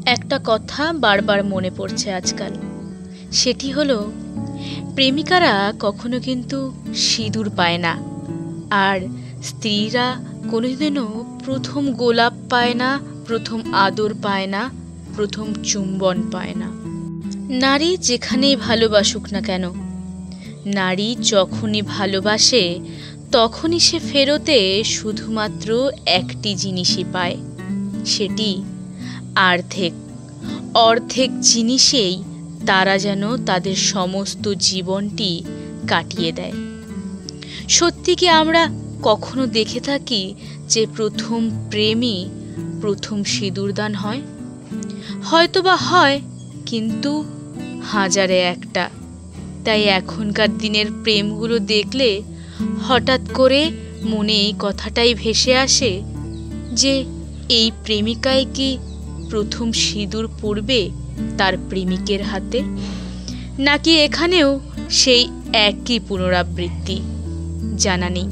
একটা কথা বারবার মনে পড়ছে আজকাল। সেটি হলো, প্রেমিকারা কখনো কিন্তু সিঁদুর পায় না, আর স্ত্রীরা কোনোদিনও প্রথম গোলাপ পায় না, প্রথম আদর পায় না, প্রথম চুম্বন পায় না। নারী যেখানেই ভালোবাসুক না কেন, নারী যখনই ভালোবাসে তখনই সে ফেরতে শুধুমাত্র একটি জিনিসই পায়, সেটি অর্ধেক। অর্ধেক জিনিসেই তারা যেন তাদের সমস্ত জীবনটি কাটিয়ে দেয়। সত্যি কি আমরা কখনো দেখে থাকি যে প্রথম প্রেমই প্রথম সিঁদুরদান হয়? হয়তোবা হয়, কিন্তু হাজারে একটা। তাই এখনকার দিনের প্রেমগুলো দেখলে হঠাৎ করে মনে এই কথাটাই ভেসে আসে যে এই প্রেমিকাই কি প্রথম সিঁদুর পরবে তার প্রেমিকের হাতে, নাকি এখানেও সেই একই পুনরাবৃত্তি? জানা নেই।